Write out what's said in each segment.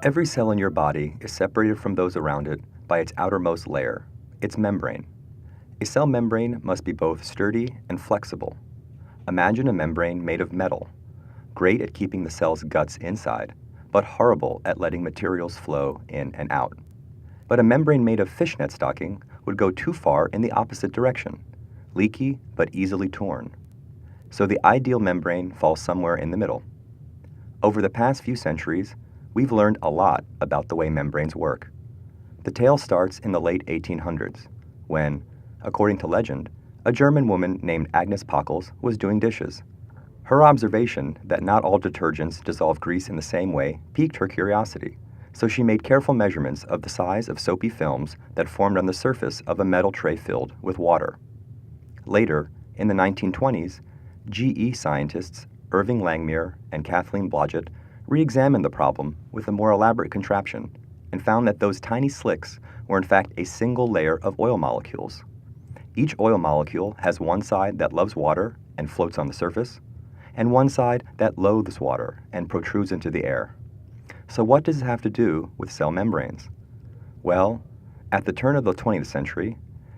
Every cell in your body is separated from those around it by its outermost layer, its membrane. A cell membrane must be both sturdy and flexible. Imagine a membrane made of metal, great at keeping the cell's guts inside, but horrible at letting materials flow in and out. But a membrane made of fishnet stocking would go too far in the opposite direction, leaky but easily torn. So the ideal membrane falls somewhere in the middle. Over the past few centuries, we've learned a lot about the way membranes work. The tale starts in the late 1800s, when, according to legend, a German woman named Agnes Pockels was doing dishes. Her observation that not all detergents dissolve grease in the same way piqued her curiosity, so she made careful measurements of the size of soapy films that formed on the surface of a metal tray filled with water. Later, in the 1920s, GE scientists Irving Langmuir and Kathleen Blodgett re-examined the problem with a more elaborate contraption and found that those tiny slicks were in fact a single layer of oil molecules. Each oil molecule has one side that loves water and floats on the surface, and one side that loathes water and protrudes into the air. So what does it have to do with cell membranes? Well, at the turn of the 20th century,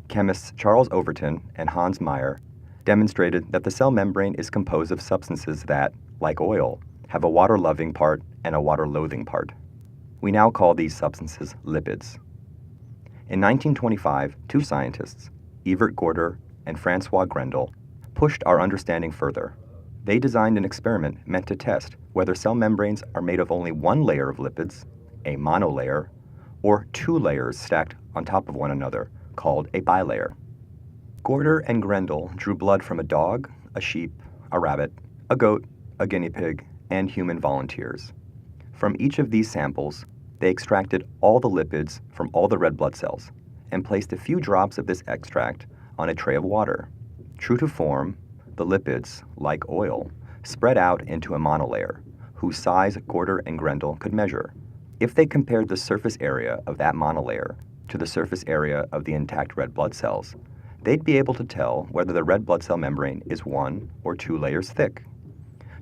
chemists Charles Overton and Hans Meyer demonstrated that the cell membrane is composed of substances that, like oil, have a water-loving part and a water-loathing part. We now call these substances lipids. In 1925, two scientists, Evert Gorder and Francois Grendel, pushed our understanding further. They designed an experiment meant to test whether cell membranes are made of only one layer of lipids, a monolayer, or two layers stacked on top of one another, called a bilayer. Gorder and Grendel drew blood from a dog, a sheep, a rabbit, a goat, a guinea pig, and human volunteers. From each of these samples, they extracted all the lipids from all the red blood cells and placed a few drops of this extract on a tray of water. True to form, the lipids, like oil, spread out into a monolayer, whose size Gorder and Grendel could measure. If they compared the surface area of that monolayer to the surface area of the intact red blood cells, they'd be able to tell whether the red blood cell membrane is one or two layers thick.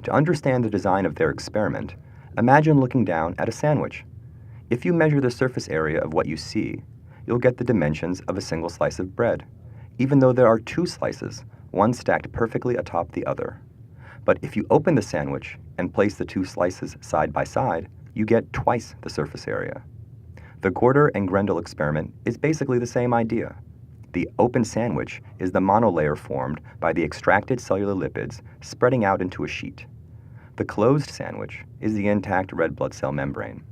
To understand the design of their experiment, imagine looking down at a sandwich. If you measure the surface area of what you see, you'll get the dimensions of a single slice of bread, even though there are two slices, one stacked perfectly atop the other. But if you open the sandwich and place the two slices side by side, you get twice the surface area. The Gorder and Grendel experiment is basically the same idea. The open sandwich is the monolayer formed by the extracted cellular lipids spreading out into a sheet. The closed sandwich is the intact red blood cell membrane.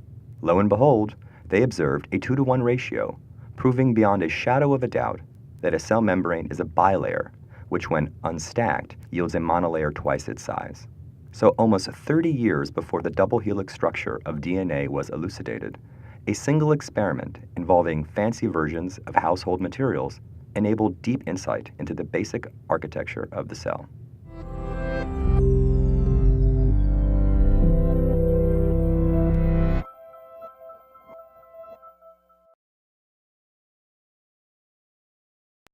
Lo and behold, they observed a 2-to-1 ratio, proving beyond a shadow of a doubt that a cell membrane is a bilayer, which when unstacked yields a monolayer twice its size. So almost 30 years before the double helix structure of DNA was elucidated, a single experiment involving fancy versions of household materials enabled deep insight into the basic architecture of the cell.